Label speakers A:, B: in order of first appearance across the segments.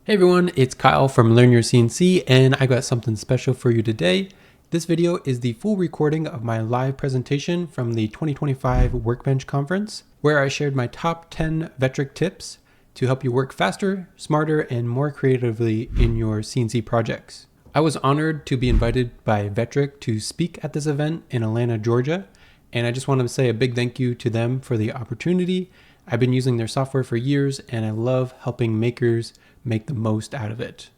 A: Hey everyone, it's Kyle from LearnYourCNC, and I got something special for you today. This video is the full recording of my live presentation from the 2025 Workbench Conference, where I shared my top 10 Vectric tips to help you work faster, smarter, and more creatively in your CNC projects. I was honored to be invited by Vectric to speak at this event in Atlanta, Georgia, and I just want to say a big thank you to them for the opportunity. I've been using their software for years, and I love helping makers make the most out of it.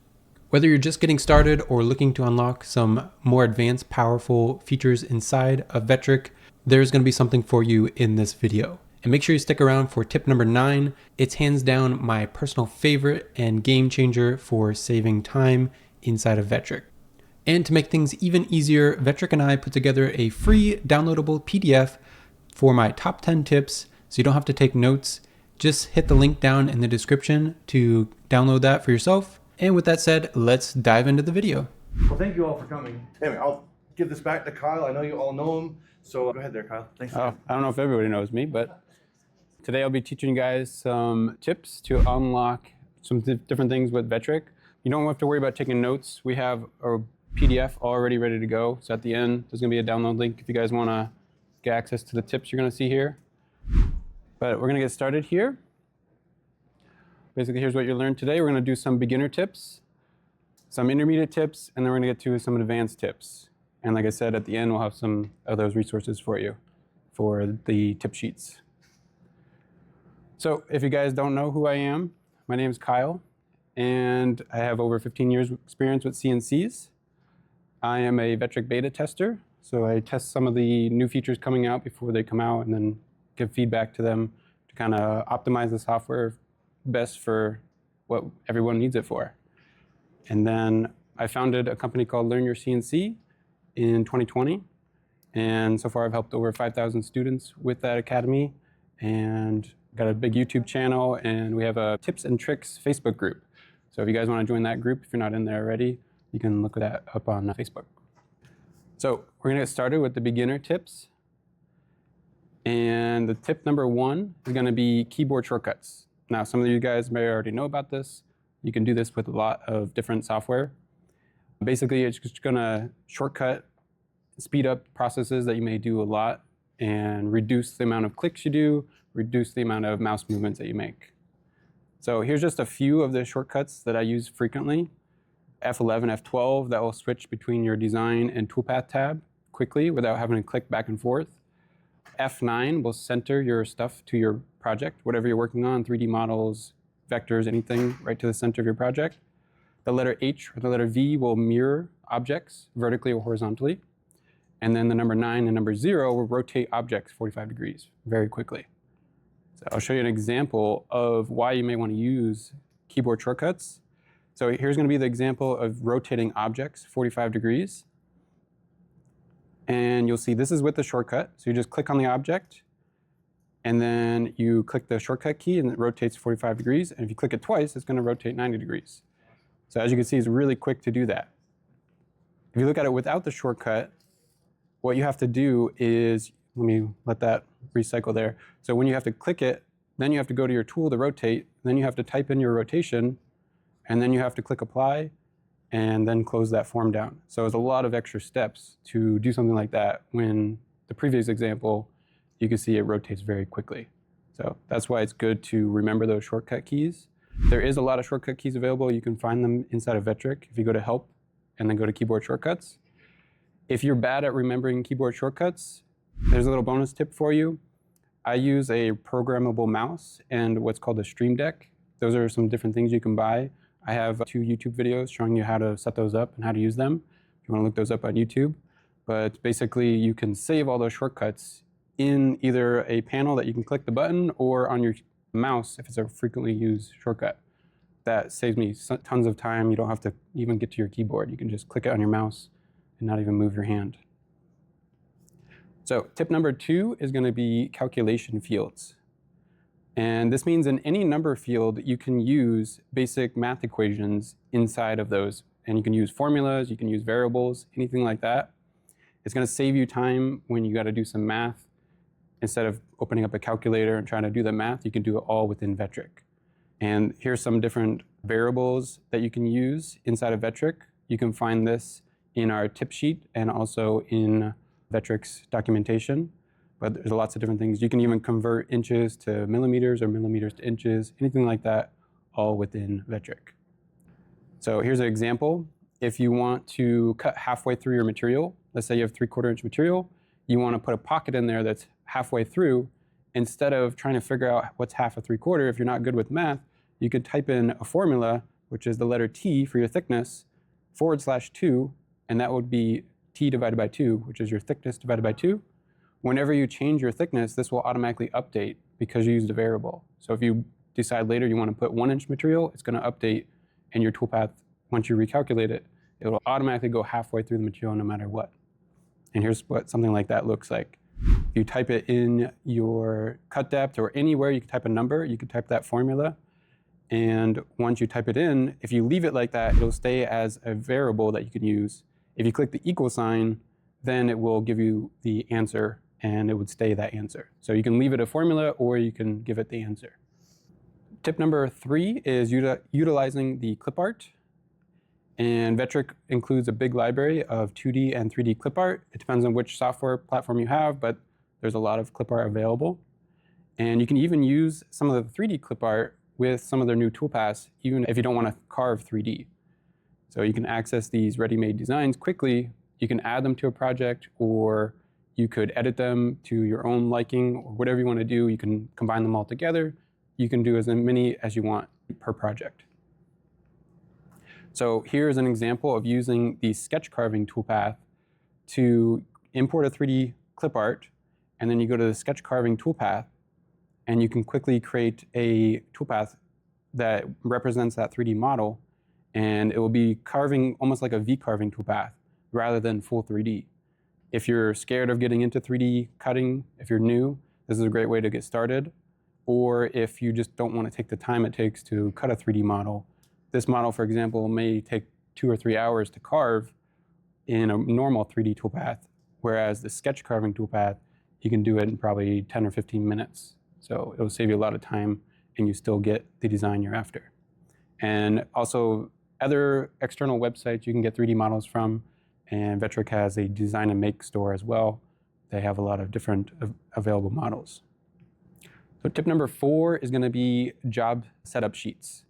A: Whether you're just getting started or looking to unlock some more advanced, powerful features inside of Vectric, there's going to be something for you in this video. And make sure you stick around for tip number 9. It's hands down my personal favorite and game changer for saving time inside of Vectric. And to make things even easier, Vectric and I put together a free downloadable PDF for my top 10 tips, so you don't have to take notes. Just hit the link down in the description to download that for yourself. And with that said, let's dive into the video.
B: Well, thank you all for coming. Anyway, I'll give this back to Kyle. I know you all know him, so go ahead there, Kyle. Thanks.
C: I don't know if everybody knows me, but today I'll be teaching you guys some tips to unlock some different things with Vectric. You don't have to worry about taking notes. We have a PDF already ready to go. So at the end, there's going to be a download link if you guys want to get access to the tips you're going to see here. But we're going to get started here. Basically, here's what you'll learn today. We're going to do some beginner tips, some intermediate tips, and then we're going to get to some advanced tips. And like I said, at the end, we'll have some of those resources for you for the tip sheets. So if you guys don't know who I am, my name is Kyle, and I have over 15 years of experience with CNCs. I am a Vectric beta tester, so I test some of the new features coming out before they come out and then give feedback to them to kind of optimize the software best for what everyone needs it for. And then I founded a company called LearnYourCNC in 2020. And so far I've helped over 5,000 students with that academy and got a big YouTube channel, and we have a tips and tricks Facebook group. So if you guys want to join that group, if you're not in there already, you can look that up on Facebook. So we're going to get started with the beginner tips. And the tip number 1 is going to be keyboard shortcuts. Now, some of you guys may already know about this. You can do this with a lot of different software. Basically, it's just going to shortcut, speed up processes that you may do a lot, and reduce the amount of clicks you do, reduce the amount of mouse movements that you make. So here's just a few of the shortcuts that I use frequently. F11, F12, that will switch between your design and toolpath tab quickly without having to click back and forth. F9 will center your stuff to your project, whatever you're working on, 3D models, vectors, anything, right to the center of your project. The letter H or the letter V will mirror objects vertically or horizontally. And then the number 9 and number 0 will rotate objects 45 degrees very quickly. So I'll show you an example of why you may want to use keyboard shortcuts. So here's going to be the example of rotating objects 45 degrees. And you'll see this is with the shortcut. So you just click on the object, and then you click the shortcut key, and it rotates 45 degrees. And if you click it twice, it's going to rotate 90 degrees. So as you can see, it's really quick to do that. If you look at it without the shortcut, what you have to do is, let me let that recycle there. So when you have to click it, then you have to go to your tool to rotate, then you have to type in your rotation, and then you have to click apply, and then close that form down. So there's a lot of extra steps to do something like that, when the previous example, you can see it rotates very quickly. So that's why it's good to remember those shortcut keys. There is a lot of shortcut keys available. You can find them inside of Vectric if you go to Help and then go to Keyboard Shortcuts. If you're bad at remembering keyboard shortcuts, there's a little bonus tip for you. I use a programmable mouse and what's called a Stream Deck. Those are some different things you can buy. I have 2 YouTube videos showing you how to set those up and how to use them, if you want to look those up on YouTube. But basically, you can save all those shortcuts in either a panel that you can click the button or on your mouse if it's a frequently used shortcut. That saves me tons of time. You don't have to even get to your keyboard. You can just click it on your mouse and not even move your hand. So tip number 2 is going to be calculation fields. And this means in any number field, you can use basic math equations inside of those. And you can use formulas, you can use variables, anything like that. It's going to save you time when you got to do some math. Instead of opening up a calculator and trying to do the math, you can do it all within Vectric. And here's some different variables that you can use inside of Vectric. You can find this in our tip sheet and also in Vectric's documentation. But there's lots of different things. You can even convert inches to millimeters or millimeters to inches, anything like that, all within Vectric. So here's an example. If you want to cut halfway through your material, let's say you have 3/4 inch material, you want to put a pocket in there that's halfway through. Instead of trying to figure out what's half of 3/4, if you're not good with math, you could type in a formula, which is the letter T for your thickness, /2, and that would be T divided by 2, which is your thickness divided by 2. Whenever you change your thickness, this will automatically update because you used a variable. So if you decide later you want to put 1 inch material, it's going to update in your toolpath. Once you recalculate it, it will automatically go halfway through the material no matter what. And here's what something like that looks like. If you type it in your cut depth or anywhere you can type a number, you can type that formula. And once you type it in, if you leave it like that, it'll stay as a variable that you can use. If you click the equal sign, then it will give you the answer and it would stay that answer. So you can leave it a formula or you can give it the answer. Tip number 3 is utilizing the Clipart. And Vectric includes a big library of 2D and 3D Clipart. It depends on which software platform you have, but there's a lot of Clipart available. And you can even use some of the 3D Clipart with some of their new toolpaths, even if you don't want to carve 3D. So you can access these ready-made designs quickly. You can add them to a project, or you could edit them to your own liking, or whatever you want to do. You can combine them all together. You can do as many as you want per project. So here's an example of using the sketch carving toolpath to import a 3D clip art, and then you go to the sketch carving toolpath, and you can quickly create a toolpath that represents that 3D model, and it will be carving almost like a V-carving toolpath rather than full 3D. If you're scared of getting into 3D cutting, if you're new, this is a great way to get started. Or if you just don't want to take the time it takes to cut a 3D model, this model, for example, may take 2 or 3 hours to carve in a normal 3D toolpath, whereas the sketch carving toolpath, you can do it in probably 10 or 15 minutes. So it'll save you a lot of time and you still get the design you're after. And also other external websites you can get 3D models from, and Vectric has a design and make store as well. They have a lot of different available models. So tip number 4 is going to be job setup sheets.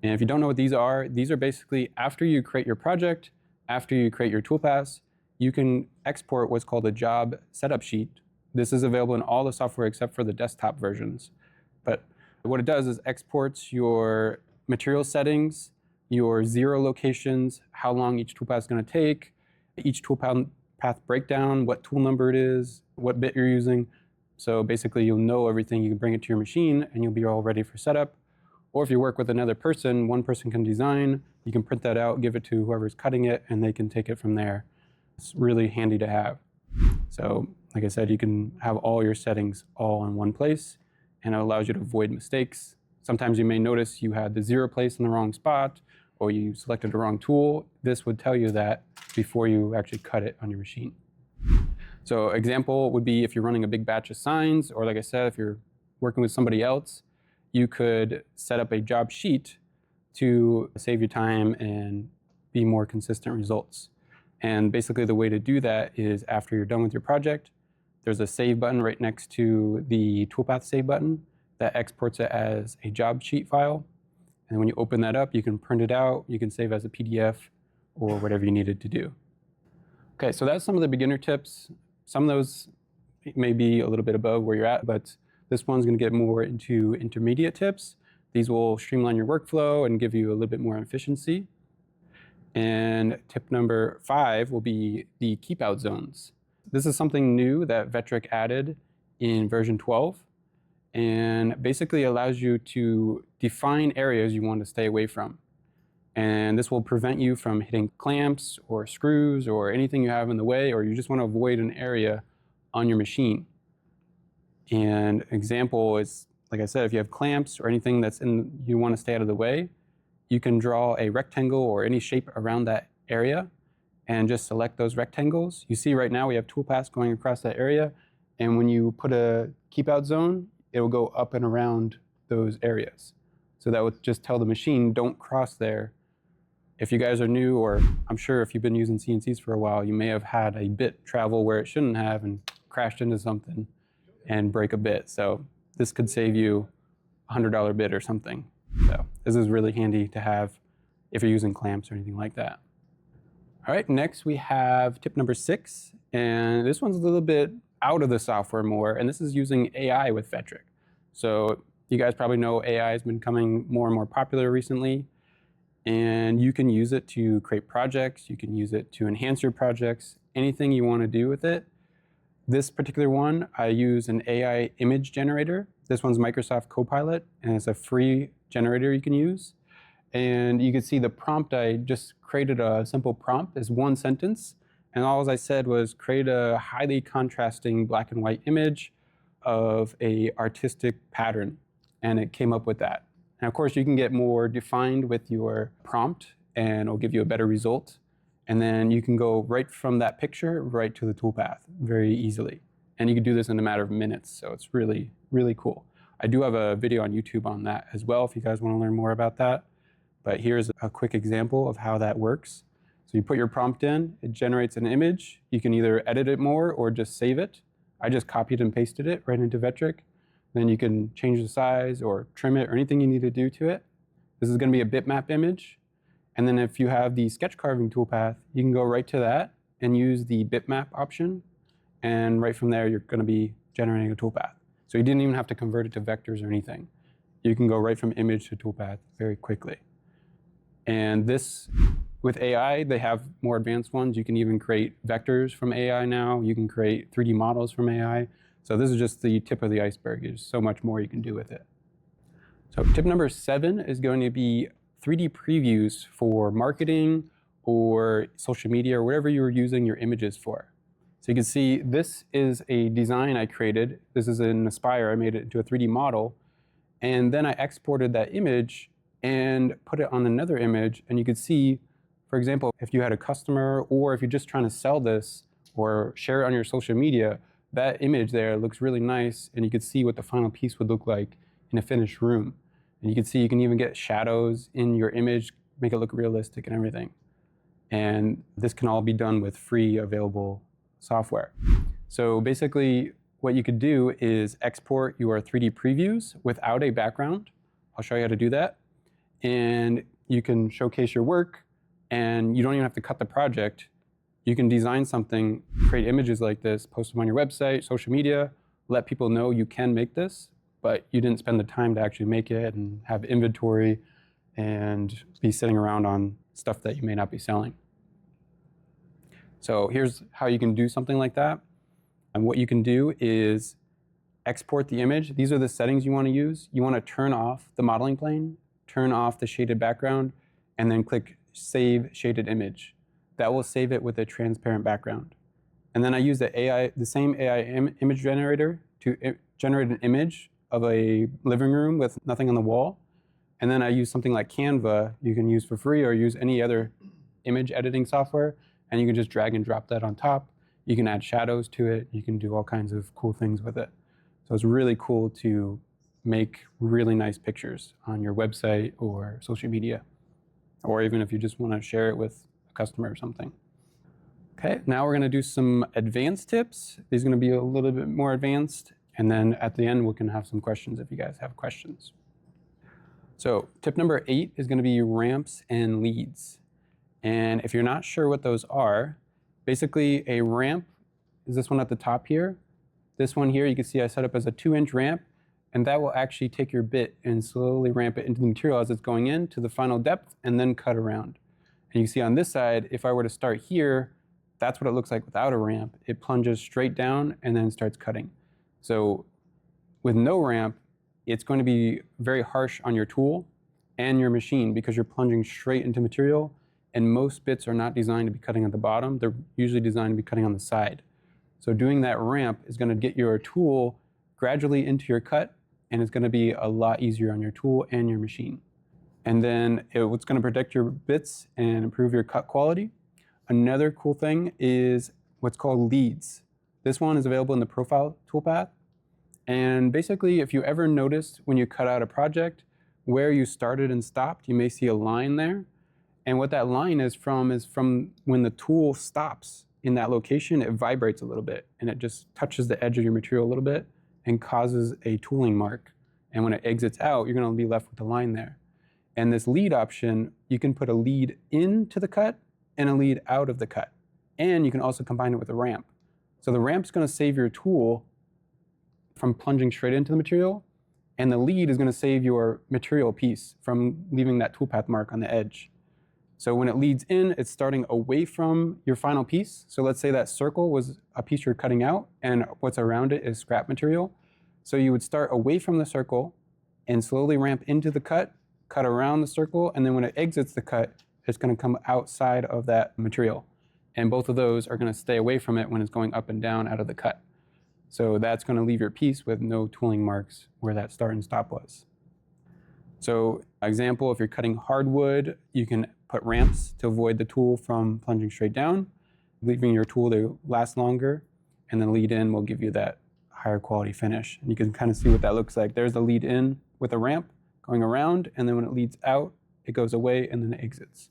C: And if you don't know what these are basically after you create your project, after you create your toolpaths, you can export what's called a job setup sheet. This is available in all the software except for the desktop versions. But what it does is exports your material settings, your zero locations, how long each toolpath is going to take, each toolpath breakdown, what tool number it is, what bit you're using. So basically you'll know everything. You can bring it to your machine and you'll be all ready for setup. Or if you work with another person, one person can design, you can print that out, give it to whoever's cutting it, and they can take it from there. It's really handy to have. So like I said, you can have all your settings all in one place, and it allows you to avoid mistakes. Sometimes you may notice you had the zero place in the wrong spot, or you selected the wrong tool. This would tell you that before you actually cut it on your machine. So example would be if you're running a big batch of signs, or like I said, if you're working with somebody else, you could set up a job sheet to save you time and be more consistent results. And basically the way to do that is after you're done with your project, there's a save button right next to the toolpath save button that exports it as a job sheet file. And when you open that up, you can print it out, you can save as a PDF or whatever you needed to do. Okay, so that's some of the beginner tips. Some of those may be a little bit above where you're at, but this one's going to get more into intermediate tips. These will streamline your workflow and give you a little bit more efficiency. And tip number 5 will be the keep out zones. This is something new that Vectric added in version 12, and basically allows you to define areas you want to stay away from. And this will prevent you from hitting clamps or screws or anything you have in the way, or you just want to avoid an area on your machine. And example is, like I said, if you have clamps or anything that's you want to stay out of the way, you can draw a rectangle or any shape around that area and just select those rectangles. You see right now we have toolpaths going across that area, and when you put a keep out zone, it will go up and around those areas. So that would just tell the machine, don't cross there. If you guys are new, or I'm sure if you've been using CNCs for a while, you may have had a bit travel where it shouldn't have and crashed into something and break a bit. So this could save you a $100 bit or something. So this is really handy to have if you're using clamps or anything like that. All right, next we have tip number 6, and this one's a little bit out of the software more, and this is using AI with Vectric. So you guys probably know AI has been becoming more and more popular recently, and you can use it to create projects, you can use it to enhance your projects, anything you want to do with it. This particular one, I use an AI image generator. This one's Microsoft Copilot, and it's a free generator you can use. And you can see the prompt, I just created a simple prompt as one sentence. And all I said was create a highly contrasting black and white image of a artistic pattern. And it came up with that. And of course, you can get more defined with your prompt, and it'll give you a better result. And then you can go right from that picture right to the toolpath very easily. And you can do this in a matter of minutes. So it's really, really cool. I do have a video on YouTube on that as well if you guys want to learn more about that. But here's a quick example of how that works. So you put your prompt in, it generates an image. You can either edit it more or just save it. I just copied and pasted it right into Vectric. Then you can change the size or trim it or anything you need to do to it. This is going to be a bitmap image. And then if you have the sketch carving toolpath, you can go right to that and use the bitmap option. And right from there, you're going to be generating a toolpath. So you didn't even have to convert it to vectors or anything. You can go right from image to toolpath very quickly. And this, with AI, they have more advanced ones. You can even create vectors from AI now. You can create 3D models from AI. So this is just the tip of the iceberg. There's so much more you can do with it. So tip number 7 is going to be 3D previews for marketing or social media or whatever you're using your images for. So you can see this is a design I created. This is in Aspire. I made it into a 3D model. And then I exported that image and put it on another image. And you could see, for example, if you had a customer or if you're just trying to sell this or share it on your social media, that image there looks really nice. And you could see what the final piece would look like in a finished room. And you can see you can even get shadows in your image, make it look realistic and everything. And this can all be done with free available software. So basically what you could do is export your 3D previews without a background. I'll show you how to do that. And you can showcase your work, and you don't even have to cut the project. You can design something, create images like this, post them on your website, social media, let people know you can make this, but you didn't spend the time to actually make it and have inventory and be sitting around on stuff that you may not be selling. So here's how you can do something like that. And what you can do is export the image. These are the settings you want to use. You want to turn off the modeling plane, turn off the shaded background, and then click Save Shaded Image. That will save it with a transparent background. And then I use the same AI image generator to generate an image of a living room with nothing on the wall. And then I use something like Canva you can use for free, or use any other image editing software, and you can just drag and drop that on top. You can add shadows to it. You can do all kinds of cool things with it. So it's really cool to make really nice pictures on your website or social media, or even if you just want to share it with a customer or something. Okay, now we're going to do some advanced tips. These are going to be a little bit more advanced, and then at the end we can have some questions if you guys have questions. So tip number 8 is going to be ramps and leads. And if you're not sure what those are, basically a ramp is this one at the top here. This one here you can see I set up as a 2-inch ramp, and that will actually take your bit and slowly ramp it into the material as it's going in to the final depth and then cut around. And you can see on this side, if I were to start here, that's what it looks like without a ramp. It plunges straight down and then starts cutting. So with no ramp, it's going to be very harsh on your tool and your machine because you're plunging straight into material, and most bits are not designed to be cutting at the bottom. They're usually designed to be cutting on the side. So doing that ramp is going to get your tool gradually into your cut, and it's going to be a lot easier on your tool and your machine. And then it's going to protect your bits and improve your cut quality. Another cool thing is what's called leads. This one is available in the profile toolpath. And basically, if you ever noticed when you cut out a project, where you started and stopped, you may see a line there. And what that line is from when the tool stops in that location, it vibrates a little bit and it just touches the edge of your material a little bit and causes a tooling mark. And when it exits out, you're going to be left with a line there. And this lead option, you can put a lead into the cut and a lead out of the cut. And you can also combine it with a ramp. So the ramp's going to save your tool from plunging straight into the material, and the lead is going to save your material piece from leaving that toolpath mark on the edge. So when it leads in, it's starting away from your final piece. So let's say that circle was a piece you're cutting out, and what's around it is scrap material. So you would start away from the circle and slowly ramp into the cut around the circle, and then when it exits the cut, it's going to come outside of that material. And both of those are going to stay away from it when it's going up and down out of the cut. So that's going to leave your piece with no tooling marks where that start and stop was. So example, if you're cutting hardwood, you can put ramps to avoid the tool from plunging straight down, leaving your tool to last longer, and the lead in will give you that higher quality finish. And you can kind of see what that looks like. There's the lead in with a ramp going around, and then when it leads out, it goes away and then it exits.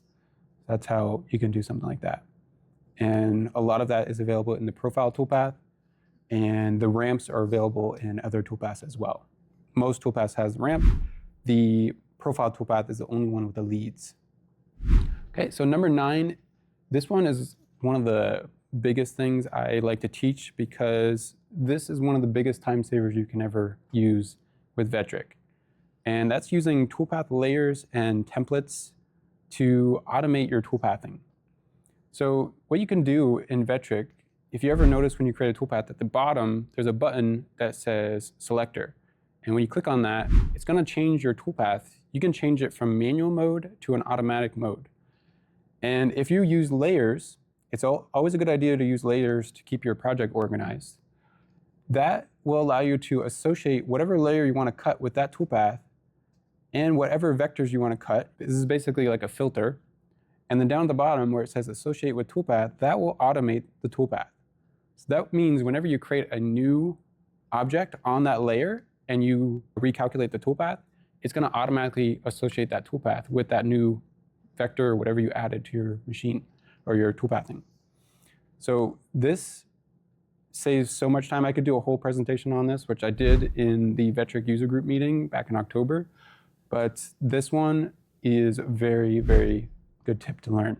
C: That's how you can do something like that. And a lot of that is available in the profile toolpath, and the ramps are available in other toolpaths as well. Most toolpaths has the ramp. The profile toolpath is the only one with the leads. Okay, so number 9, this one is one of the biggest things I like to teach because this is one of the biggest time savers you can ever use with Vectric. And that's using toolpath layers and templates to automate your toolpathing. So what you can do in Vectric, if you ever notice when you create a toolpath, at the bottom, there's a button that says selector. And when you click on that, it's going to change your toolpath. You can change it from manual mode to an automatic mode. And if you use layers, it's always a good idea to use layers to keep your project organized. That will allow you to associate whatever layer you want to cut with that toolpath and whatever vectors you want to cut. This is basically like a filter. And then down at the bottom where it says associate with toolpath, that will automate the toolpath. So that means whenever you create a new object on that layer and you recalculate the toolpath, it's going to automatically associate that toolpath with that new vector or whatever you added to your machine or your toolpathing. So this saves so much time. I could do a whole presentation on this, which I did in the Vectric user group meeting back in October. But this one is a very, very good tip to learn.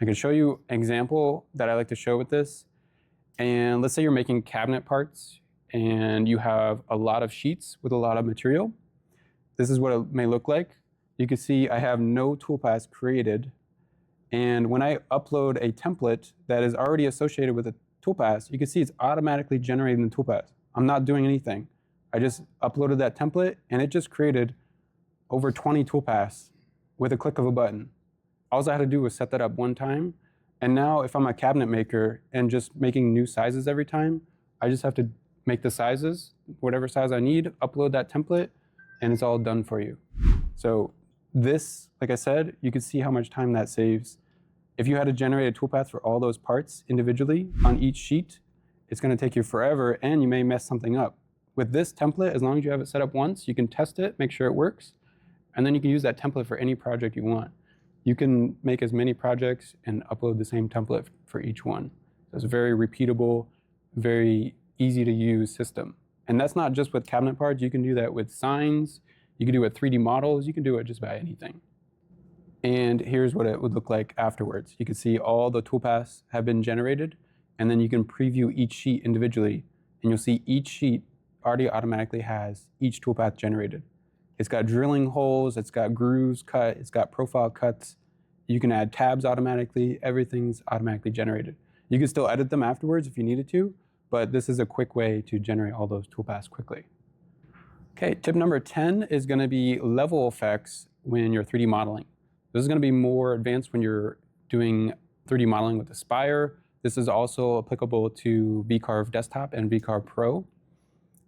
C: I can show you an example that I like to show with this. And let's say you're making cabinet parts and you have a lot of sheets with a lot of material. This is what it may look like. You can see I have no toolpaths created. And when I upload a template that is already associated with a toolpath, you can see it's automatically generating the toolpath. I'm not doing anything. I just uploaded that template and it just created over 20 toolpaths with a click of a button. All I had to do was set that up one time. And now if I'm a cabinet maker and just making new sizes every time, I just have to make the sizes, whatever size I need, upload that template, and it's all done for you. So this, like I said, you can see how much time that saves. If you had to generate a toolpath for all those parts individually on each sheet, it's going to take you forever and you may mess something up. With this template, as long as you have it set up once, you can test it, make sure it works, and then you can use that template for any project you want. You can make as many projects and upload the same template for each one. So it's a very repeatable, very easy to use system. And that's not just with cabinet parts. You can do that with signs. You can do it with 3D models. You can do it just about anything. And here's what it would look like afterwards. You can see all the toolpaths have been generated, and then you can preview each sheet individually, and you'll see each sheet already automatically has each toolpath generated. It's got drilling holes, it's got grooves cut, it's got profile cuts. You can add tabs automatically. Everything's automatically generated. You can still edit them afterwards if you needed to, but this is a quick way to generate all those toolpaths quickly. Okay, tip number 10 is going to be level effects when you're 3D modeling. This is going to be more advanced when you're doing 3D modeling with Aspire. This is also applicable to VCarve Desktop and VCarve Pro.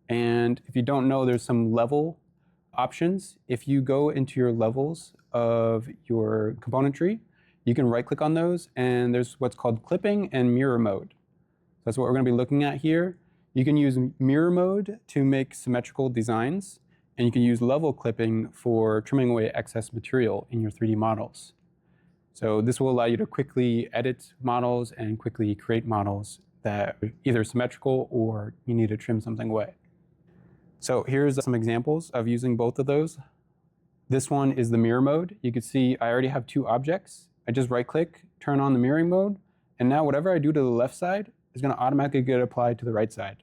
C: And if you don't know, there's some level options. If you go into your levels of your componentry, you can right-click on those, and there's what's called clipping and mirror mode. That's what we're going to be looking at here. You can use mirror mode to make symmetrical designs, And you can use level clipping for trimming away excess material in your 3D models. So this will allow you to quickly edit models and quickly create models that are either symmetrical or you need to trim something away. So here's some examples of using both of those. This one is the mirror mode. You can see I already have two objects. I just right click, turn on the mirroring mode, and now whatever I do to the left side is going to automatically get applied to the right side.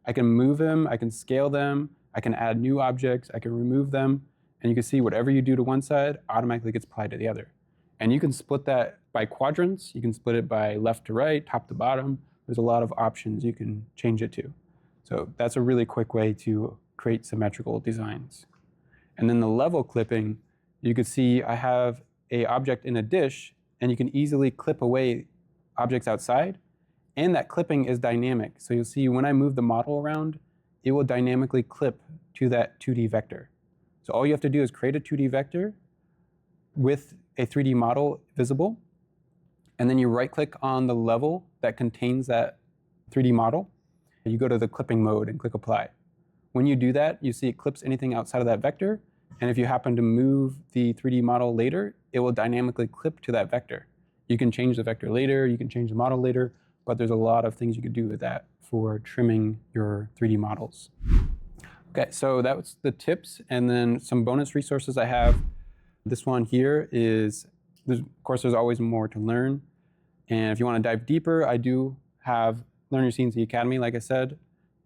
C: I can move them, I can scale them, I can add new objects, I can remove them, and you can see whatever you do to one side automatically gets applied to the other. And you can split that by quadrants, you can split it by left to right, top to bottom. There's a lot of options you can change it to. So that's a really quick way to create symmetrical designs. And then the level clipping, you can see I have an object in a dish, and you can easily clip away objects outside, and that clipping is dynamic. So you'll see when I move the model around, it will dynamically clip to that 2D vector. So all you have to do is create a 2D vector with a 3D model visible, and then you right-click on the level that contains that 3D model. You go to the clipping mode and click Apply. When you do that, you see it clips anything outside of that vector, and if you happen to move the 3D model later, it will dynamically clip to that vector. You can change the vector later, you can change the model later, but there's a lot of things you could do with that for trimming your 3D models. Okay, so that was the tips, and then some bonus resources I have. This one here is, of course, there's always more to learn. And if you want to dive deeper, I do have Learn Your CNC Academy, like I said.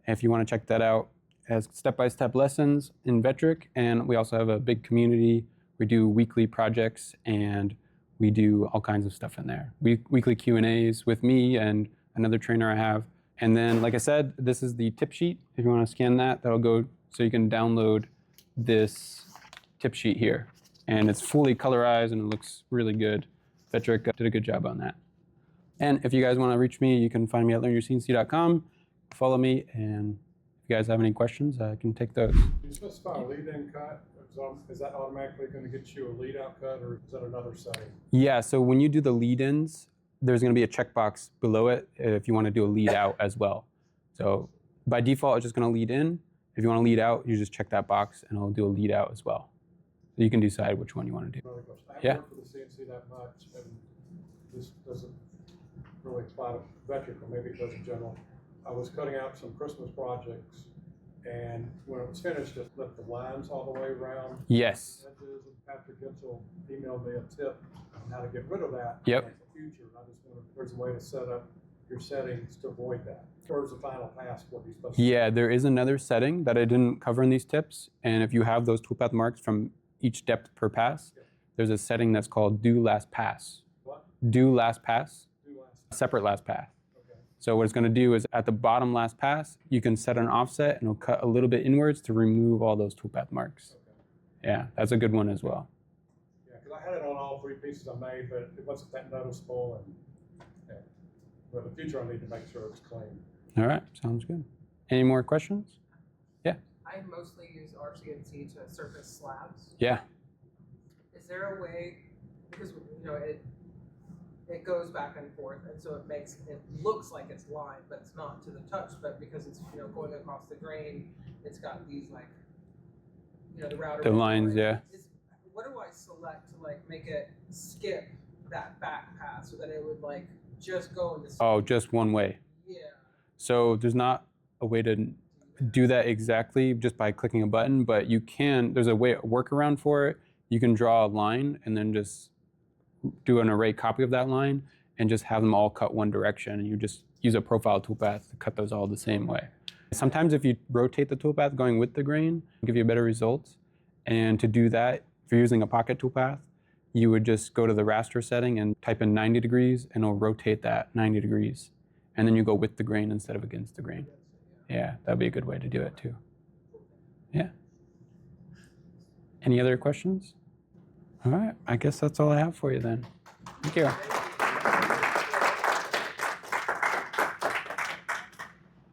C: If you want to check that out, it has step-by-step lessons in Vectric, and we also have a big community. We do weekly projects, and we do all kinds of stuff in there. Weekly Q&As with me and another trainer I have. And then, like I said, this is the tip sheet. If you want to scan that, that'll go so you can download this tip sheet here. And it's fully colorized and it looks really good. Vectric did a good job on that. And if you guys want to reach me, you can find me at LearnYourCNC.com. Follow me, and if you guys have any questions, I can take those.
D: You specify a lead-in cut. Is that automatically going to get you a lead-out cut, or is that another setting?
C: Yeah, so when you do the lead-ins, there's going to be a checkbox below it if you want to do a lead-out as well. So by default, it's just going to lead in. If you want to lead out, you just check that box, and it'll do a lead-out as well. So you can decide which one you want to do.
D: Another question. I haven't worked for the CNC that much, and this doesn't really apply to Vectric, or maybe it does in general. I was cutting out some Christmas projects, and when it was finished, it left the lines all the way around.
C: Yes.
D: Edges, and Patrick Gitchell emailed me a tip on how to get rid of that.
C: Yep.
D: In the future, I just wondered if there's a way to set up your settings to avoid that. Where's the final pass? What you're supposed to do?
C: Yeah, there is another setting that I didn't cover in these tips, and if you have those toolpath marks from each depth per pass, there's a setting that's called do last pass.
D: What?
C: Do last pass,
D: Do last.
C: separate last pass.
D: Okay.
C: So what it's going to do is at the bottom last pass, you can set an offset and it'll cut a little bit inwards to remove all those toolpath marks.
D: Okay.
C: Yeah, that's a good one as well.
D: Yeah, because I had it on all three pieces I made, but it wasn't that noticeable. And yeah. But in the future, I need to make sure it's clean.
C: All right, sounds good. Any more questions? Yeah.
E: I mostly use RCNC to surface slabs.
C: Yeah.
E: Is there a way, because it goes back and forth, and so it looks like it's lined, but it's not to the touch. But because it's going across the grain, it's got these the router.
C: The lines, yeah.
E: What do I select to make it skip that back pass so that it would just go into?
C: Oh, just one way.
E: Yeah.
C: So there's not a way to do that exactly just by clicking a button, but you can, there's a workaround for it. You can draw a line and then just do an array copy of that line and just have them all cut one direction, and you just use a profile toolpath to cut those all the same way. Sometimes if you rotate the toolpath going with the grain, it'll give you better results. And to do that, if you're using a pocket toolpath, you would just go to the raster setting and type in 90 degrees, and it'll rotate that 90 degrees. And then you go with the grain instead of against the grain. Yeah, that'd be a good way to do it too. Yeah. Any other questions? All right, I guess that's all I have for you then. Thank you.